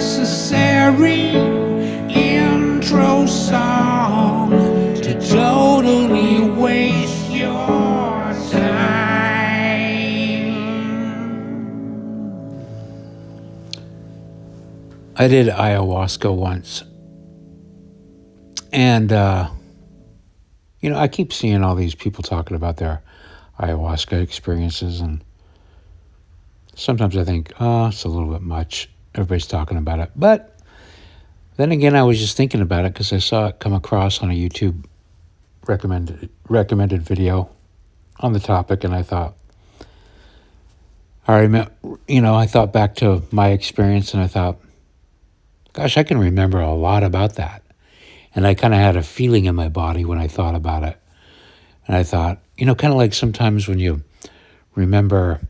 unnecessary intro song to totally waste your time. I did ayahuasca once. And, I keep seeing all these people talking about their ayahuasca experiences, and sometimes I think, it's a little bit much. Everybody's talking about it. But then again, I was just thinking about it because I saw it come across on a YouTube recommended video on the topic, and I thought, I thought back to my experience, and I thought, gosh, I can remember a lot about that. And I kind of had a feeling in my body when I thought about it. And I thought, kind of like sometimes when you remember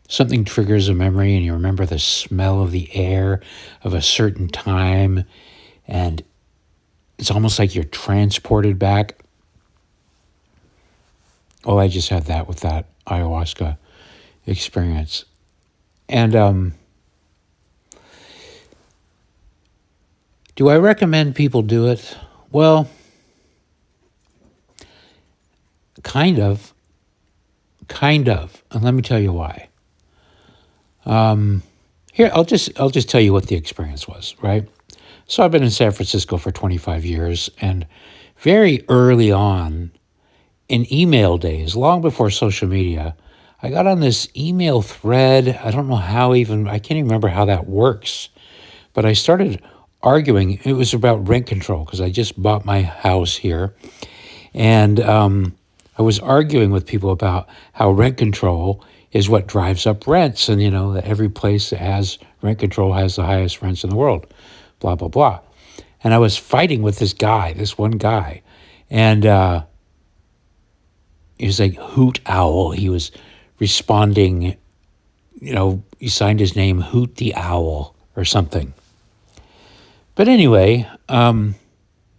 something triggers a memory and you remember the smell of the air of a certain time, and it's almost like you're transported back. Well, I just had that with that ayahuasca experience. And do I recommend people do it? Well, kind of. And let me tell you why. Here, I'll just tell you what the experience was, right? So I've been in San Francisco for 25 years, and very early on in email days, long before social media, I got on this email thread. I don't know I can't even remember how that works, but I started arguing. It was about rent control because I just bought my house here, and I was arguing with people about how rent control is what drives up rents, and that every place that has rent control has the highest rents in the world, blah blah blah. And I was fighting with this one guy, and he was like Hoot Owl. He was responding, he signed his name Hoot the Owl or something. But anyway,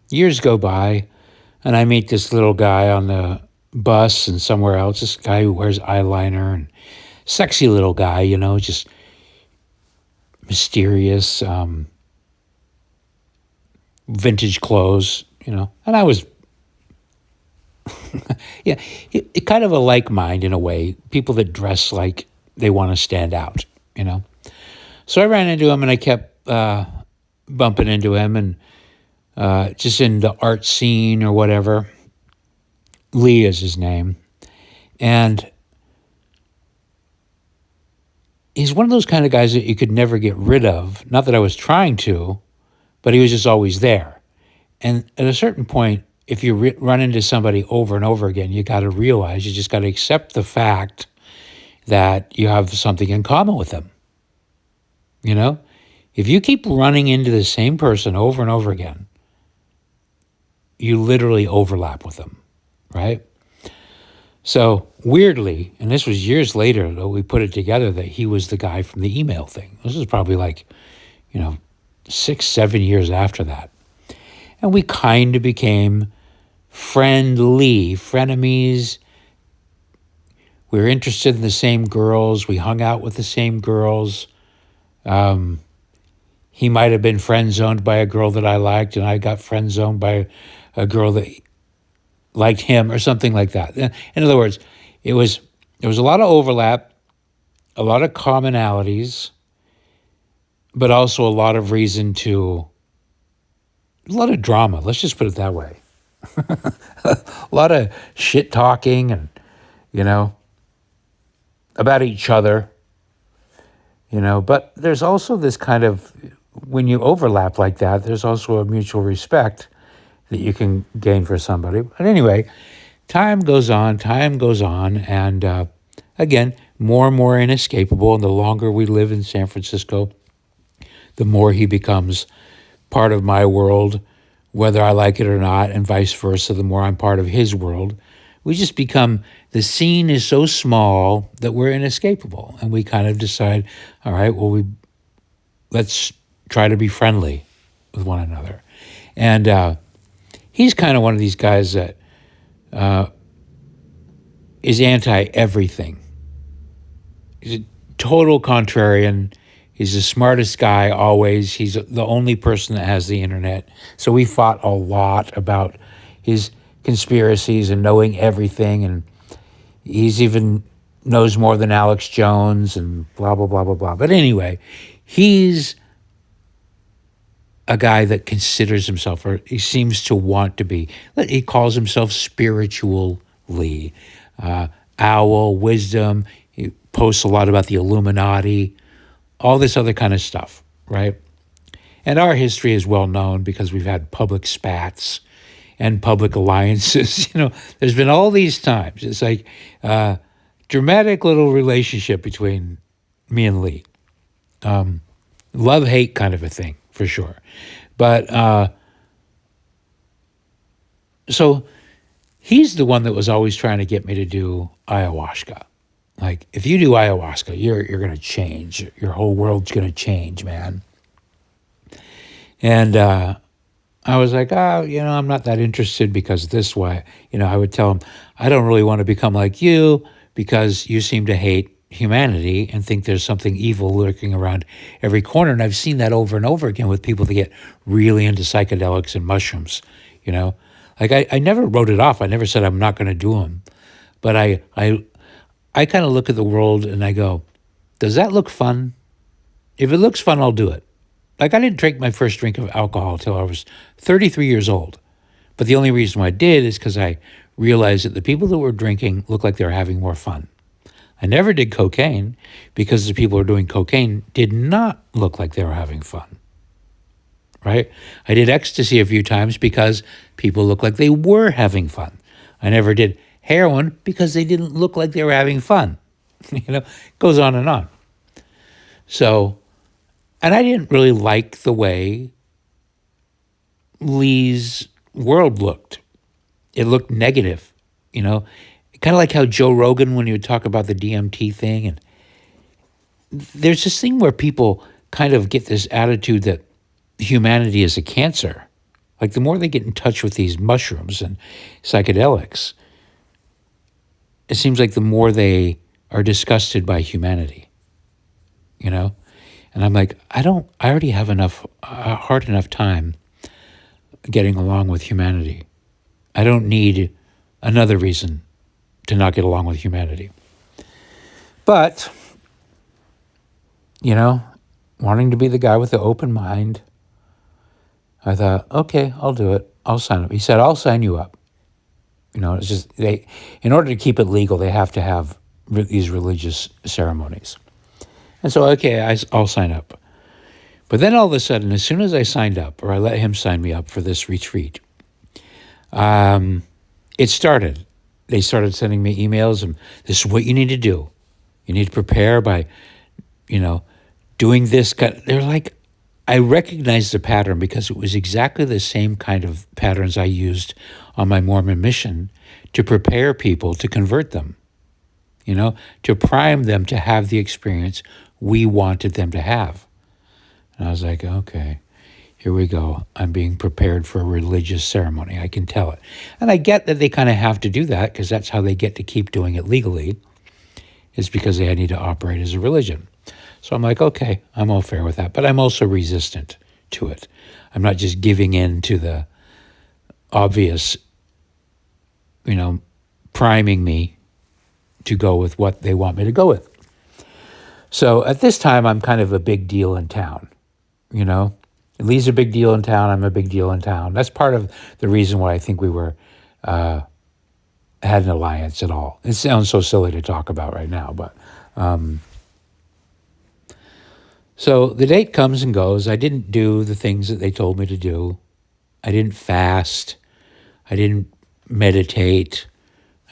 years go by, and I meet this little guy on the bus and somewhere else, this guy who wears eyeliner, and sexy little guy, just mysterious, vintage clothes, and I was, kind of a like mind in a way, people that dress like they want to stand out, So I ran into him, and I kept bumping into him, and just in the art scene or whatever. Lee is his name. And he's one of those kind of guys that you could never get rid of. Not that I was trying to, but he was just always there. And at a certain point, if you run into somebody over and over again, you got to realize, you just got to accept the fact that you have something in common with them. If you keep running into the same person over and over again, you literally overlap with them, right? So weirdly, and this was years later that we put it together, that he was the guy from the email thing. This was probably 6-7 years after that. And we kind of became frenemies. We were interested in the same girls. We hung out with the same girls. He might have been friend-zoned by a girl that I liked, and I got friend-zoned by a girl that liked him, or something like that. In other words, there was a lot of overlap, a lot of commonalities, but also a lot of a lot of drama. Let's just put it that way. A lot of shit talking and, about each other, but there's also this kind of, when you overlap like that, there's also a mutual respect that you can gain for somebody. But anyway, time goes on, and again, more and more inescapable, and the longer we live in San Francisco, the more he becomes part of my world, whether I like it or not, and vice versa, the more I'm part of his world. We just become, the scene is so small that we're inescapable, and we kind of decide, all right, well, let's try to be friendly with one another. And he's kind of one of these guys that is anti-everything. He's a total contrarian. He's the smartest guy always. He's the only person that has the internet. So we fought a lot about his conspiracies and knowing everything. And he's even knows more than Alex Jones and blah, blah, blah, blah, blah. But anyway, he's a guy that considers himself, or he seems to want to be. He calls himself spiritually. Owl, wisdom. He posts a lot about the Illuminati, all this other kind of stuff, right? And our history is well known because we've had public spats and public alliances. There's been all these times. It's like a dramatic little relationship between me and Lee. Love-hate kind of a thing, for sure. But so he's the one that was always trying to get me to do ayahuasca. Like, if you do ayahuasca, you're going to change. Your whole world's going to change, man. And I was like, I'm not that interested because this way. I would tell him, I don't really want to become like you because you seem to hate humanity and think there's something evil lurking around every corner. And I've seen that over and over again with people that get really into psychedelics and mushrooms, Like, I never wrote it off. I never said I'm not going to do them. But I kind of look at the world and I go, does that look fun? If it looks fun, I'll do it. Like, I didn't drink my first drink of alcohol till I was 33 years old. But the only reason why I did is because I realized that the people that were drinking looked like they were having more fun. I never did cocaine because the people who were doing cocaine did not look like they were having fun. Right? I did ecstasy a few times because people looked like they were having fun. I never did heroin because they didn't look like they were having fun. It goes on and on. So, and I didn't really like the way Lee's world looked. It looked negative, kind of like how Joe Rogan, when he would talk about the DMT thing, and there's this thing where people kind of get this attitude that humanity is a cancer. Like, the more they get in touch with these mushrooms and psychedelics, it seems like the more they are disgusted by humanity, And I'm like, I already have hard enough time getting along with humanity. I don't need another reason to not get along with humanity. But, wanting to be the guy with the open mind, I thought, okay, I'll do it. I'll sign up. He said, I'll sign you up. It's just, in order to keep it legal, they have to have these religious ceremonies. And so, okay, I'll sign up. But then all of a sudden, as soon as I signed up, or I let him sign me up for this retreat, it started. They started sending me emails, and this is what you need to do. You need to prepare by, doing this. They're like, I recognized the pattern because it was exactly the same kind of patterns I used on my Mormon mission to prepare people to convert them, to prime them to have the experience we wanted them to have. And I was like, okay, here we go. I'm being prepared for a religious ceremony. I can tell it. And I get that they kind of have to do that because that's how they get to keep doing it legally, is because they need to operate as a religion. So I'm like, okay, I'm all fair with that. But I'm also resistant to it. I'm not just giving in to the obvious, priming me to go with what they want me to go with. So at this time, I'm kind of a big deal in town, Lee's a big deal in town. I'm a big deal in town. That's part of the reason why I think we were had an alliance at all. It sounds so silly to talk about right now, but so the date comes and goes. I didn't do the things that they told me to do. I didn't fast. I didn't meditate.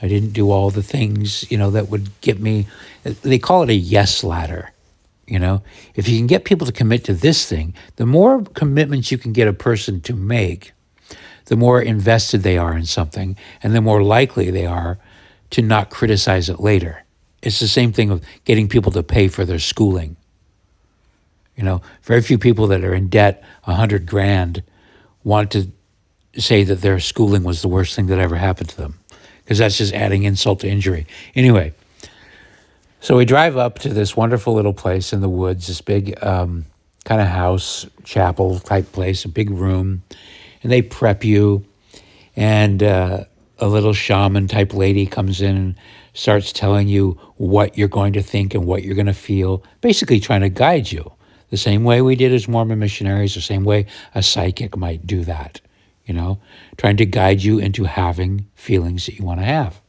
I didn't do all the things, that would get me. They call it a yes ladder. If you can get people to commit to this thing, the more commitments you can get a person to make, the more invested they are in something, and the more likely they are to not criticize it later. It's the same thing with getting people to pay for their schooling. Very few people that are in debt $100,000 want to say that their schooling was the worst thing that ever happened to them, because that's just adding insult to injury. Anyway, So we drive up to this wonderful little place in the woods, this big kind of house, chapel type place, a big room, and they prep you. And a little shaman type lady comes in and starts telling you what you're going to think and what you're going to feel, basically trying to guide you. The same way we did as Mormon missionaries, the same way a psychic might do that, trying to guide you into having feelings that you want to have.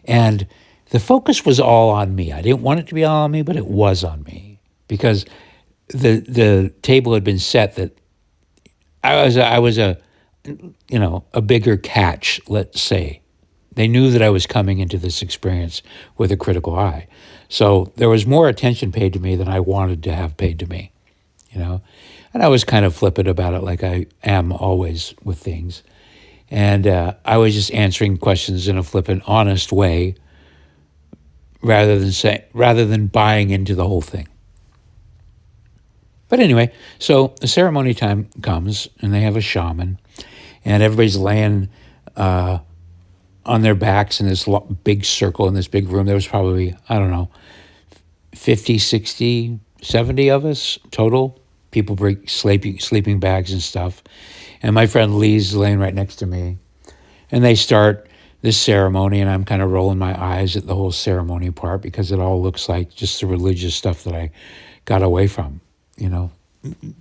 And the focus was all on me. I didn't want it to be all on me, but it was on me because the table had been set that I was a bigger catch, let's say. They knew that I was coming into this experience with a critical eye. So there was more attention paid to me than I wanted to have paid to me, And I was kind of flippant about it like I am always with things. And I was just answering questions in a flippant, honest way rather than buying into the whole thing. But anyway, so the ceremony time comes and they have a shaman and everybody's laying on their backs in this big circle in this big room. There was probably, 50, 60, 70 of us total. People bring sleeping bags and stuff. And my friend Lee's laying right next to me. And they start this ceremony, and I'm kind of rolling my eyes at the whole ceremony part because it all looks like just the religious stuff that I got away from,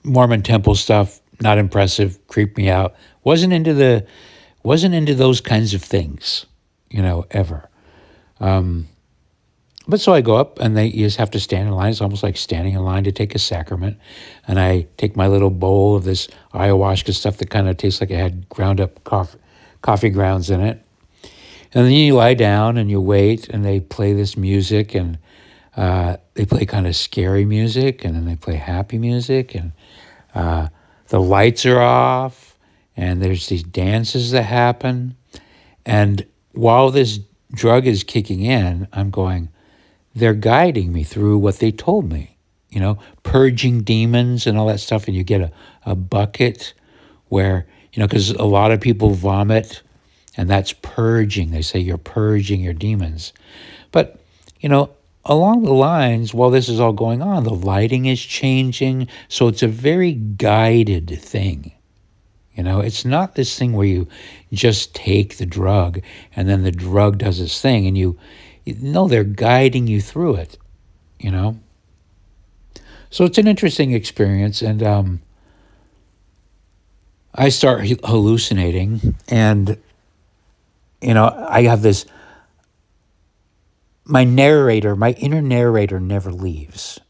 Mormon temple stuff, not impressive, creeped me out. Wasn't into those kinds of things, ever. But so I go up, and you just have to stand in line. It's almost like standing in line to take a sacrament. And I take my little bowl of this ayahuasca stuff that kind of tastes like it had ground up coffee grounds in it. And then you lie down and you wait, and they play this music, and they play kind of scary music, and then they play happy music, and the lights are off, and there's these dances that happen. And while this drug is kicking in, I'm going, they're guiding me through what they told me, purging demons and all that stuff. And you get a bucket where, because a lot of people vomit, and that's purging. They say you're purging your demons. But, along the lines, while this is all going on, the lighting is changing. So it's a very guided thing. It's not this thing where you just take the drug and then the drug does its thing and they're guiding you through it, So it's an interesting experience, and I start hallucinating, and, I have this, my inner narrator never leaves.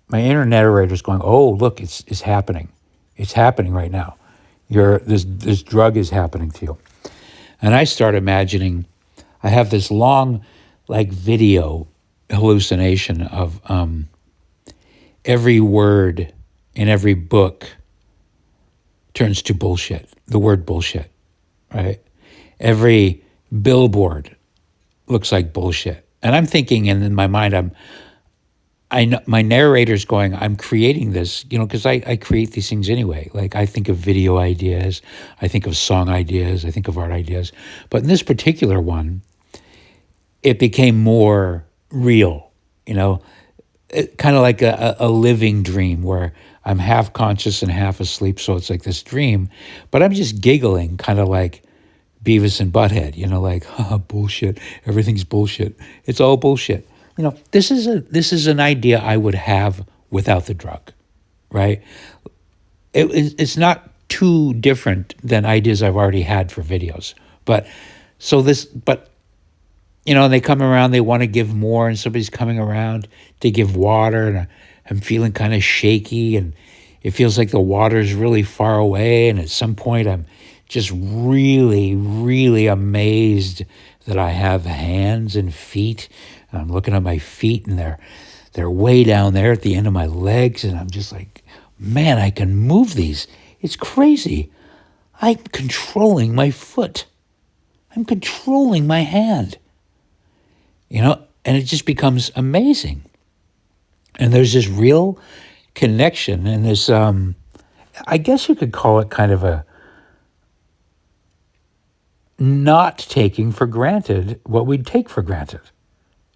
My inner narrator is going, oh, look, it's happening. It's happening right now. This drug is happening to you. And I start imagining, I have this long, video hallucination of every word in every book turns to bullshit, the word bullshit, right? Every billboard looks like bullshit. And I'm thinking, and in my mind, my narrator's going, I'm creating this, because I create these things anyway. I think of video ideas, I think of song ideas, I think of art ideas. But in this particular one, it became more real, kind of like a living dream where I'm half conscious and half asleep. So it's like this dream, but I'm just giggling, kind of like Beavis and Butthead, bullshit. Everything's bullshit. It's all bullshit. This is an idea I would have without the drug, right? It's not too different than ideas I've already had for videos. And they come around, they want to give more, and somebody's coming around to give water, and I'm feeling kind of shaky, and it feels like the water's really far away, and at some point I'm just really, really amazed that I have hands and feet. And I'm looking at my feet, and they're way down there at the end of my legs, and I'm just like, man, I can move these. It's crazy. I'm controlling my foot. I'm controlling my hand. And it just becomes amazing. And there's this real connection, and this, I guess you could call it kind of a not taking for granted what we'd take for granted.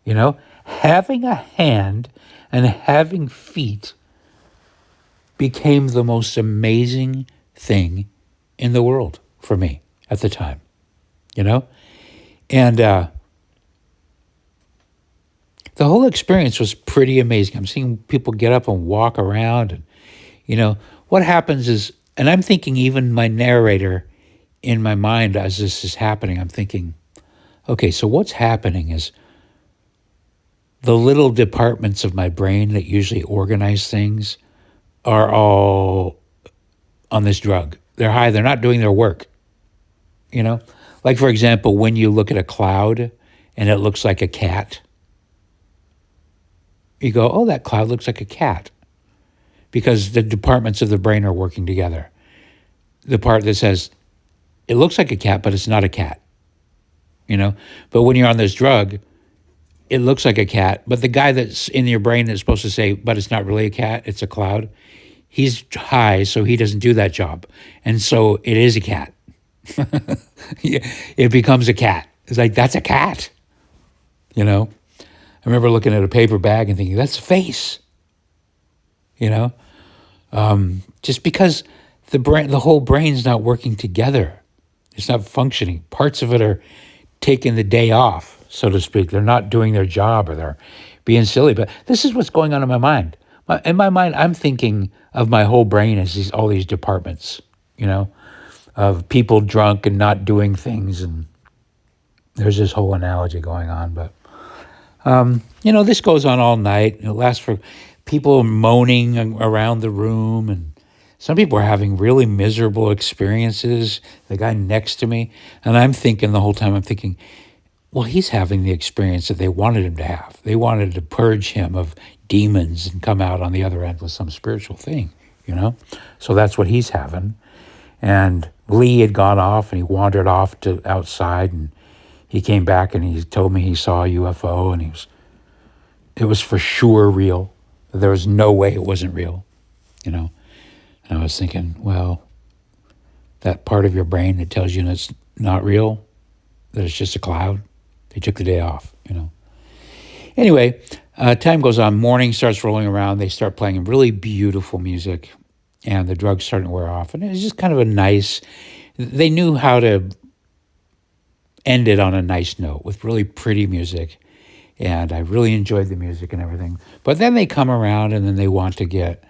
You know, having a hand and having feet became the most amazing thing in the world for me at the time, you know? And the whole experience was pretty amazing. I'm seeing people get up and walk around. And, you know, what happens is, and I'm thinking even my narrator in my mind as this is happening, I'm thinking, okay, so what's happening is the little departments of my brain that usually organize things are all on this drug. They're high. They're not doing their work, you know? Like, for example, when you look at a cloud and it looks like a cat, you go, oh, that cloud looks like a cat, because the departments of the brain are working together. The part that says, it looks like a cat, but it's not a cat, you know? But when you're on this drug, it looks like a cat, but the guy that's in your brain that's supposed to say, but it's not really a cat, it's a cloud, he's high, so he doesn't do that job. And so it is a cat. It becomes a cat. It's like, that's a cat, you know? I remember looking at a paper bag and thinking, that's a face, you know? Just because the whole brain's not working together. It's not functioning. Parts of it are taking the day off, so to speak. They're not doing their job, or they're being silly. But this is what's going on in my mind. In my mind, I'm thinking of my whole brain as all these departments, you know, of people drunk and not doing things. And there's this whole analogy going on. But, you know, this goes on all night. It lasts for people moaning around the room, and some people are having really miserable experiences. The guy next to me, and I'm thinking the whole time, I'm thinking, well, he's having the experience that they wanted him to have. They wanted to purge him of demons and come out on the other end with some spiritual thing, you know? So that's what he's having. And Lee had gone off, and he wandered off to outside, and he came back and he told me he saw a UFO, and it was for sure real. There was no way it wasn't real, you know? And I was thinking, well, that part of your brain that tells you it's not real, that it's just a cloud, they took the day off, you know. Anyway, time goes on. Morning starts rolling around. They start playing really beautiful music, and the drugs starting to wear off. And it was just kind of a nice, they knew how to end it on a nice note with really pretty music. And I really enjoyed the music and everything. But then they come around, and then they want to get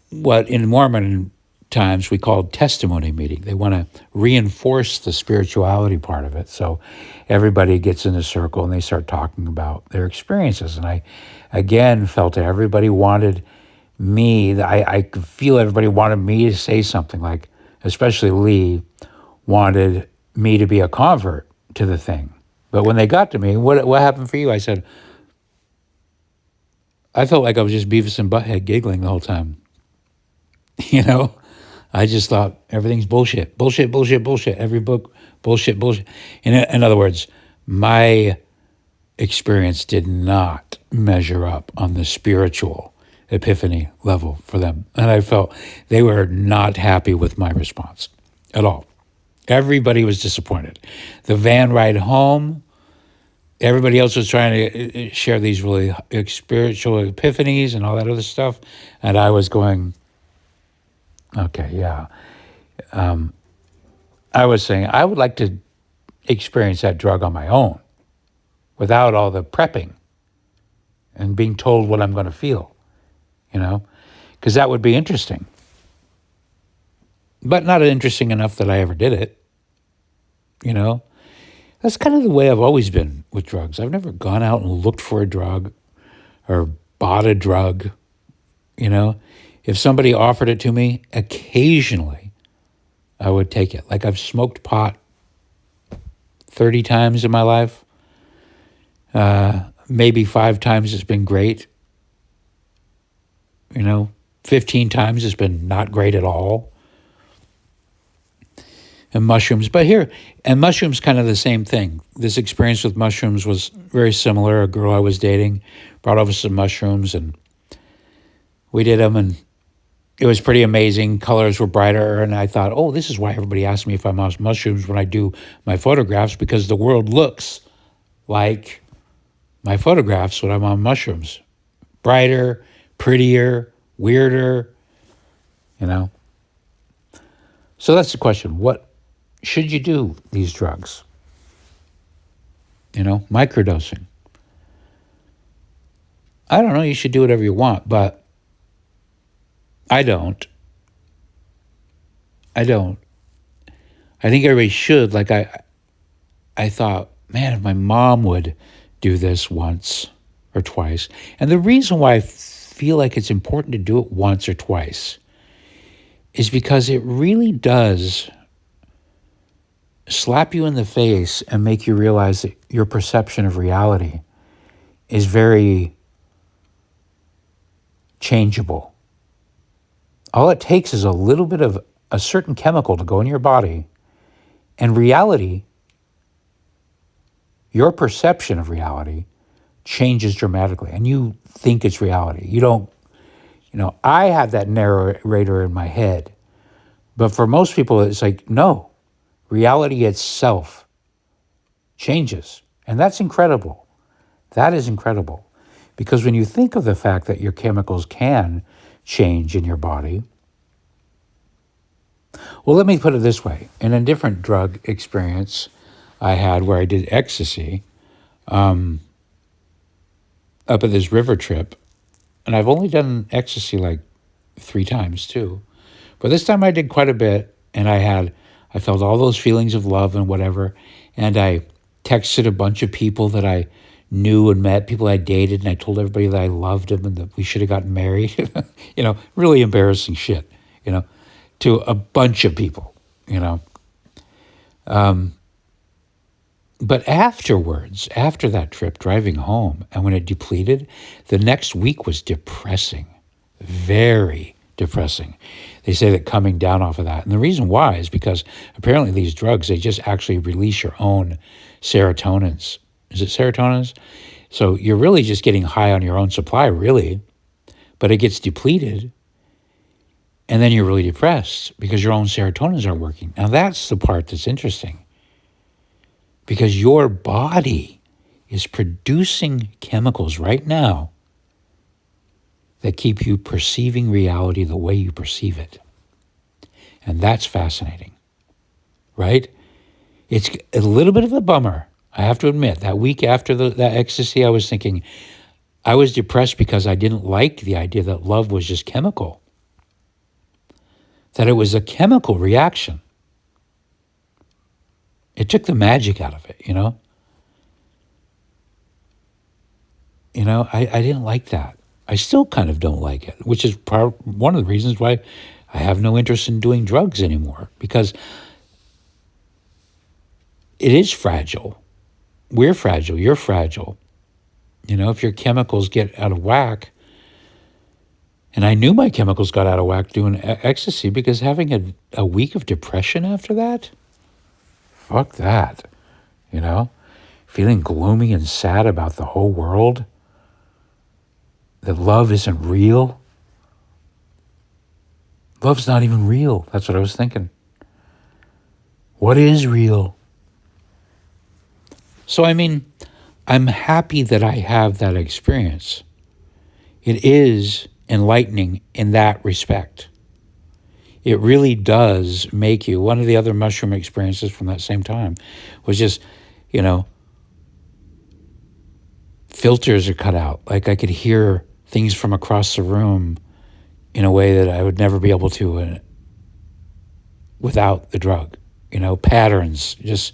what in Mormon times we called testimony meeting. They want to reinforce the spirituality part of it. So everybody gets in a circle and they start talking about their experiences. And I, again, felt that everybody wanted me, I could feel everybody wanted me to say something, like, especially Lee wanted me to be a convert to the thing. But when they got to me, what happened for you? I said, I felt like I was just Beavis and Butthead giggling the whole time. You know, I just thought everything's bullshit, bullshit, bullshit, bullshit. Every book, bullshit, bullshit. In other words, my experience did not measure up on the spiritual epiphany level for them. And I felt they were not happy with my response at all. Everybody was disappointed. The van ride home, everybody else was trying to share these really spiritual epiphanies and all that other stuff. And I was going, okay, yeah. I was saying I would like to experience that drug on my own without all the prepping and being told what I'm going to feel, you know, because that would be interesting. But not interesting enough that I ever did it, you know. That's kind of the way I've always been with drugs. I've never gone out and looked for a drug or bought a drug, you know. If somebody offered it to me, occasionally I would take it. Like, I've smoked pot 30 times in my life. Maybe 5 times it's been great. You know, 15 times it's been not great at all. And mushrooms, and mushrooms kind of the same thing. This experience with mushrooms was very similar. A girl I was dating brought over some mushrooms, and we did them, and it was pretty amazing. Colors were brighter, and I thought, oh, this is why everybody asks me if I'm on mushrooms when I do my photographs, because the world looks like my photographs when I'm on mushrooms. Brighter, prettier, weirder, you know. So that's the question. What should you do these drugs? You know, microdosing. I don't know, you should do whatever you want, but I don't. I don't. I think everybody should. Like I thought, man, if my mom would do this once or twice. And the reason why I feel like it's important to do it once or twice is because it really does slap you in the face and make you realize that your perception of reality is very changeable. All it takes is a little bit of a certain chemical to go in your body, and reality, your perception of reality, changes dramatically, and you think it's reality. You don't, I have that narrator in my head, but for most people, it's like, no, reality itself changes, and that's incredible. That is incredible, because when you think of the fact that your chemicals can change in your body, well, let me put it this way. In a different drug experience I had where I did ecstasy, up at this river trip, and I've only done ecstasy like 3 times too, but this time I did quite a bit, and I felt all those feelings of love and whatever, and I texted a bunch of people that I knew and met, people I dated, and I told everybody that I loved them and that we should have gotten married. Really embarrassing shit, to a bunch of people, But afterwards, after that trip, driving home, and when it depleted, the next week was depressing, very depressing. They say that coming down off of that, and the reason why is because apparently these drugs, they just actually release your own serotonins. Is it serotonins? So you're really just getting high on your own supply, really, but it gets depleted, and then you're really depressed because your own serotonins aren't working. Now that's the part that's interesting, because your body is producing chemicals right now that keep you perceiving reality the way you perceive it. And that's fascinating, right? It's a little bit of a bummer, I have to admit. That week after that ecstasy, I was thinking, I was depressed because I didn't like the idea that love was just chemical, that it was a chemical reaction. It took the magic out of it, I didn't like that. I still kind of don't like it, which is one of the reasons why I have no interest in doing drugs anymore, because it is fragile. We're fragile. You're fragile. If your chemicals get out of whack, and I knew my chemicals got out of whack doing ecstasy, because having a week of depression after that, fuck that, feeling gloomy and sad about the whole world, that love isn't real. Love's not even real. That's what I was thinking. What is real? So, I'm happy that I have that experience. It is enlightening in that respect. It really does make you. One of the other mushroom experiences from that same time was just, filters are cut out. Like I could hear things from across the room in a way that I would never be able to without the drug. Patterns, just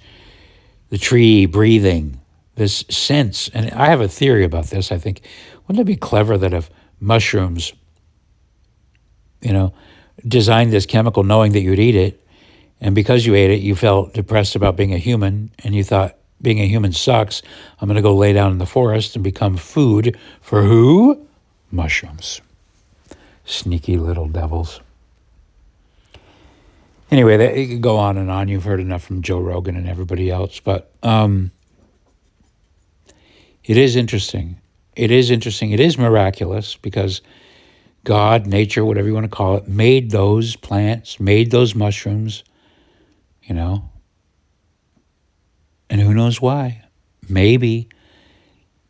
the tree breathing, this sense. And I have a theory about this. I think, wouldn't it be clever that if mushrooms, designed this chemical knowing that you'd eat it, and because you ate it, you felt depressed about being a human, and you thought, being a human sucks, I'm going to go lay down in the forest and become food for who? Mushrooms. Sneaky little devils. Anyway, it could go on and on. You've heard enough from Joe Rogan and everybody else, but it is interesting. It is interesting. It is miraculous, because God, nature, whatever you want to call it, made those plants, made those mushrooms, and who knows why. Maybe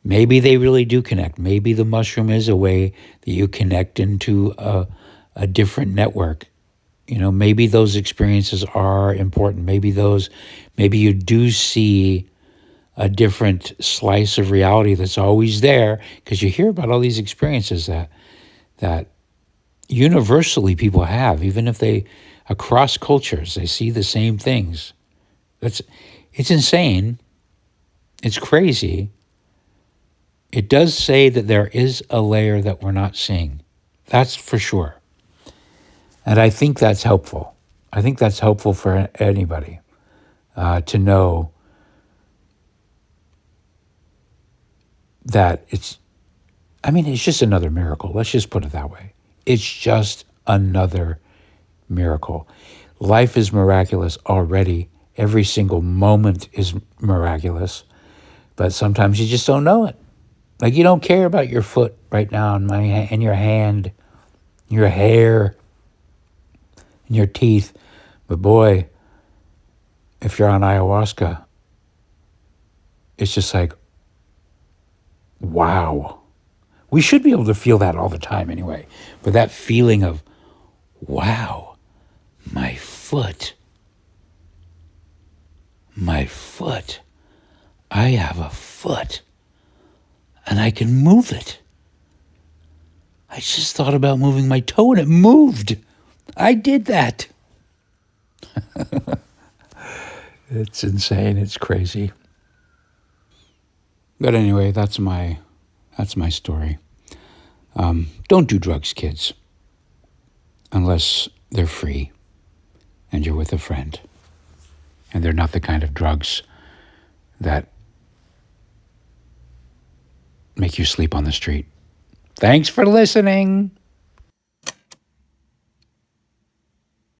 Maybe they really do connect. Maybe the mushroom is a way that you connect into a different network. Maybe those experiences are important. Maybe you do see a different slice of reality that's always there, because you hear about all these experiences that universally people have, even if across cultures, they see the same things. It's insane. It's crazy. It does say that there is a layer that we're not seeing. That's for sure. And I think that's helpful. I think that's helpful for anybody to know that it's just another miracle. Let's just put it that way. It's just another miracle. Life is miraculous already. Every single moment is miraculous. But sometimes you just don't know it. Like, you don't care about your foot right now and your hand, your hair, and your teeth. But boy, if you're on ayahuasca, it's just like, wow. We should be able to feel that all the time anyway. But that feeling of, wow, my foot, I have a foot. And I can move it. I just thought about moving my toe and it moved. I did that. It's insane. It's crazy. But anyway, that's my story. Don't do drugs, kids, unless they're free and you're with a friend. And they're not the kind of drugs that make you sleep on the street. Thanks for listening.